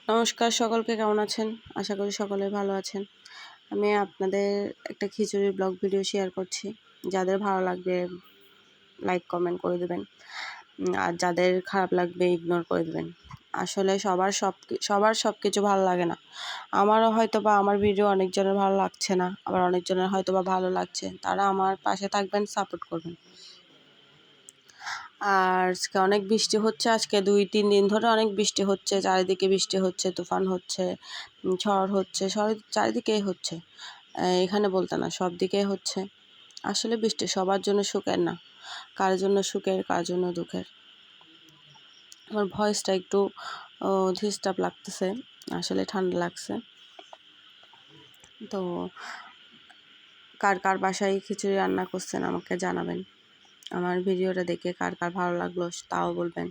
নমস্কার সকলকে, কেমন আছেন? আশা করি সকলে ভালো আছেন। আমি আপনাদের একটা খিচুড়ির ব্লগ ভিডিও শেয়ার করছি। যাদের ভালো লাগবে লাইক কমেন্ট করে দেবেন, আর যাদের খারাপ লাগবে ইগনোর করে দেবেন। আসলে সবার সব কিছু ভালো লাগে না। আমারও হয়তো বা আমার ভিডিও অনেকজনের ভালো লাগছে না, আবার অনেকজনের হয়তো বা ভালো লাগছে। তারা আমার পাশে থাকবেন, সাপোর্ট করবেন। আর আজকে অনেক বৃষ্টি হচ্ছে, আজকে 2-3 দিন ধরে অনেক বৃষ্টি হচ্ছে, চারিদিকে বৃষ্টি হচ্ছে, তুফান হচ্ছে, ঝড় হচ্ছে, চারিদিকেই হচ্ছে। এখানে বলতে না, সব দিকেই হচ্ছে। আসলে বৃষ্টি সবার জন্য সুখের না, কার জন্য সুখের, কার জন্য দুঃখের। আমার ভয়েসটা একটু ডিস্টার্ব লাগতেছে, আসলে ঠান্ডা লাগছে। তো কার কার বাসায় খিচুড়ি রান্না করছেন আমাকে জানাবেন। আমার ভিডিওটা দেখে কার কার ভালো লাগলো তাও বলবেন।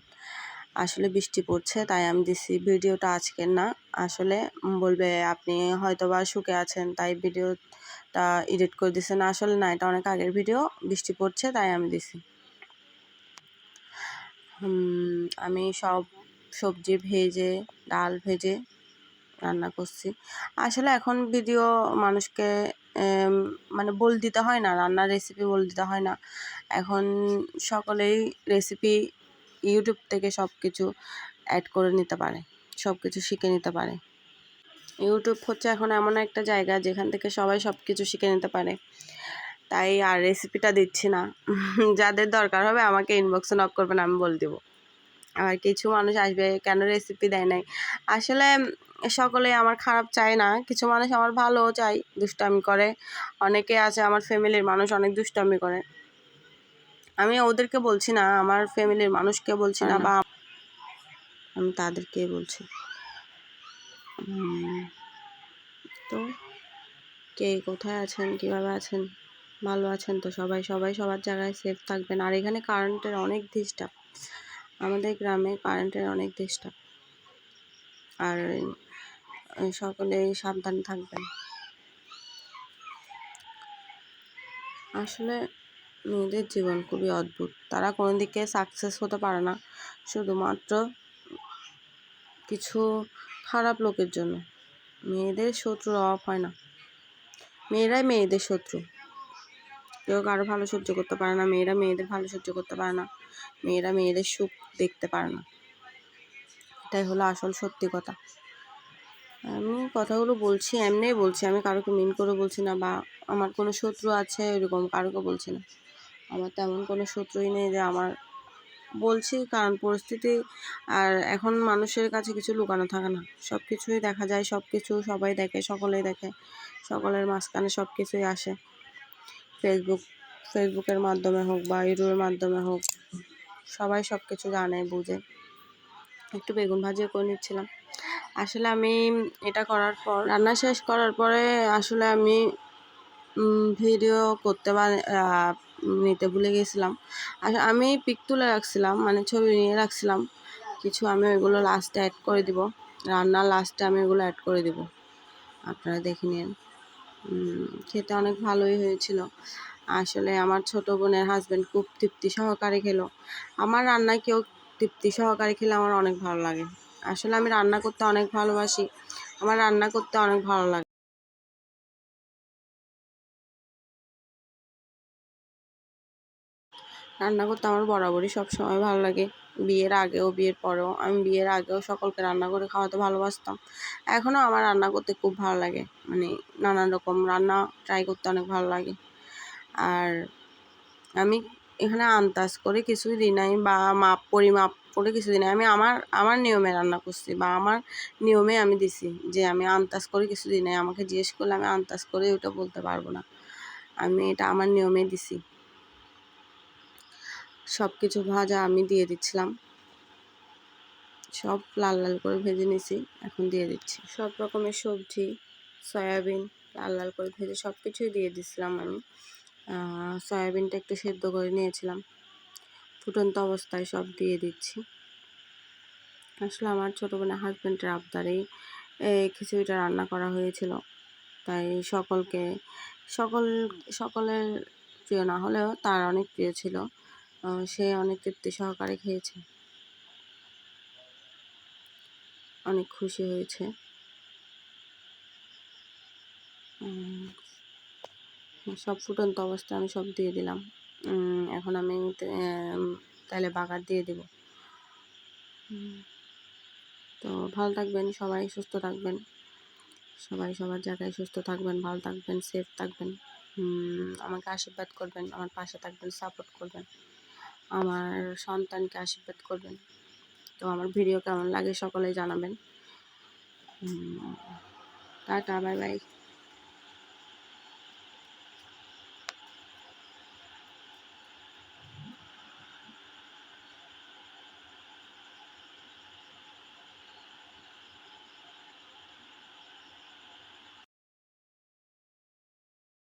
আসলে বৃষ্টি পড়ছে তাই আমি দিছি ভিডিওটা আজকের না। আসলে বলবে আপনি হয়তো বা সুখে আছেন তাই ভিডিওটা এডিট করে দিছেন। আসলে না, এটা অনেক আগের ভিডিও, বৃষ্টি পড়ছে তাই আমি দিছি। আমি সব সবজি ভেজে, ডাল ভেজে রান্না করছি। আসলে এখন ভিডিও মানুষকে মানে বল দিতে হয় না, রান্নার রেসিপি বল দিতে হয় না। এখন সকলেই রেসিপি ইউটিউব থেকে সব কিছু অ্যাড করে নিতে পারে, সব কিছু শিখে নিতে পারে। ইউটিউব হচ্ছে এখন এমন একটা জায়গা যেখান থেকে সবাই সব কিছু শিখে নিতে পারে। তাই আর রেসিপিটা দিচ্ছি না। যাদের দরকার হবে আমাকে ইনবক্সে নক করবেন, আমি বলে দেবো। আর কিছু মানুষ আসবে কেন রেসিপি দেয় নাই। আসলে সকলে আমার খারাপ চায় না, কিছু মানুষ আমার ভালোও চায়, দুষ্টামি করে। অনেকে আছে আমার ফ্যামিলির মানুষ অনেক দুষ্টামি করে। আমি ওদেরকে বলছি না, আমার ফ্যামিলির মানুষকে বলছি না, বা আমি তাদেরকে বলছি। তো কে কোথায় আছেন, কীভাবে আছেন? ভালো আছেন তো সবাই? সবাই সবার জায়গায় সেফ থাকবেন। আর এখানে কারেন্টের অনেক ডিস্টার্ব, আমাদের গ্রামে কারেন্টের অনেক ডিস্টার্ব। আর সকলেই সাবধান থাকবেন। আসলে মেয়েদের জীবন খুবই অদ্ভুত, তারা কোনো দিকে সাকসেস হতে পারে না শুধুমাত্র কিছু খারাপ লোকের জন্য। মেয়েদের শত্রুর অভাব হয় না, মেয়েরাই মেয়েদের শত্রু। কেউ কারো ভালো সহ্য করতে পারে না, মেয়েরা মেয়েদের ভালো সহ্য করতে পারে না, মেয়েরা মেয়েদের সুখ দেখতে পারে না। এটাই হলো আসল সত্যি কথা। আমি কথাগুলো বলছি এমনিই বলছি, আমি কারোকে মিন করে বলছি না, বা আমার কোনো শত্রু আছে এরকম কারোকে বলছি না। আমার তেমন কোনো শত্রুই নেই যে আমার বলছি, কারণ পরিস্থিতি। আর এখন মানুষের কাছে কিছু লুকানো থাকে না, সব কিছুই দেখা যায়, সব কিছু সবাই দেখে, সকলেই দেখে, সকলের মাঝখানে সব কিছুই আসে। ফেসবুকের মাধ্যমে হোক বা ইউটিউবের মাধ্যমে হোক, সবাই সব কিছু জানে, বুঝে। একটু বেগুন ভাজিও করে নিচ্ছিলাম। আসলে আমি এটা করার পর, রান্না শেষ করার পরে আসলে আমি ভিডিও করতে নিতে ভুলে গেছিলাম। আর আমি পিক তুলে রাখছিলাম, মানে ছবি নিয়ে রাখছিলাম কিছু, আমি ওইগুলো লাস্টে অ্যাড করে দিব। রান্নার লাস্টে আমি ওগুলো অ্যাড করে দিব, আপনারা দেখে নিন। খেতে অনেক ভালোই হয়েছিল। আসলে আমার ছোট বোনের হাজব্যান্ড খুব তৃপ্তি সহকারে খেলো। আমার রান্নায় কেউ তৃপ্তি সহকারে খেলে আমার অনেক ভালো লাগে। আসলে আমি রান্না করতে অনেক ভালোবাসি, আমার রান্না করতে অনেক ভালো লাগে। রান্না করতে আমার বরাবরই সবসময় ভালো লাগে, বিয়ের আগেও বিয়ের পরেও। আমি বিয়ের আগেও সকলকে রান্না করে খাওয়াতে ভালোবাসতাম, এখনও আমার রান্না করতে খুব ভালো লাগে। মানে নানান রকম রান্না ট্রাই করতে অনেক ভালো লাগে। আর আমি এখানে আন্দাজ করে কিছুই দিই নাই, বা পরিমাপ করে কিছু দিই নাই। আমি আমার নিয়মে রান্না করছি, বা আমার নিয়মে আমি দিছি, যে আমি আন্দাজ করে কিছু দিই নাই। আমাকে জিজ্ঞেস করলে আমি আন্দাজ করে ওটা বলতে পারবো না, আমি এটা আমার নিয়মে দিছি। সব কিছু ভাজা আমি দিয়ে দিচ্ছিলাম, সব লাল লাল করে ভেজে নিছি, এখন দিয়ে দিচ্ছি। সব রকমের সবজি, সয়াবিন লাল লাল করে ভেজে সব কিছুই দিয়ে দিচ্ছিলাম আমি। সয়াবিনটা একটু সেদ্ধ করে নিয়েছিলাম, ফুটন্ত অবস্থায় সব দিয়ে দিচ্ছি। আসলে আমার ছোটো বোনের হাজব্যান্ডের আবদারেই এই খিচুড়িটা রান্না করা হয়েছিল, তাই সকলের প্রিয় না হলেও তার অনেক প্রিয় ছিল। সে অনেক তৃপ্তি সহকারে খেয়েছে। অনেক খুশি হয়েছে। সব ফুটন্ত অবস্থায় আমি সব দিয়ে দিলাম। এখন আমি তেলে বাগার দিয়ে দেব। তো ভালো থাকবেন সবাই, সুস্থ থাকবেন সবাই, সবার জায়গায় সুস্থ থাকবেন, ভালো থাকবেন, সেফ থাকবেন। আমাকে আশীর্বাদ করবেন, আমার পাশে থাকবেন, সাপোর্ট করবেন, আমার সন্তানকে আশীর্বাদ করবেন। তো আমার ভিডিও কেমন লাগে সকলেই জানাবেন। Tata, bye bye.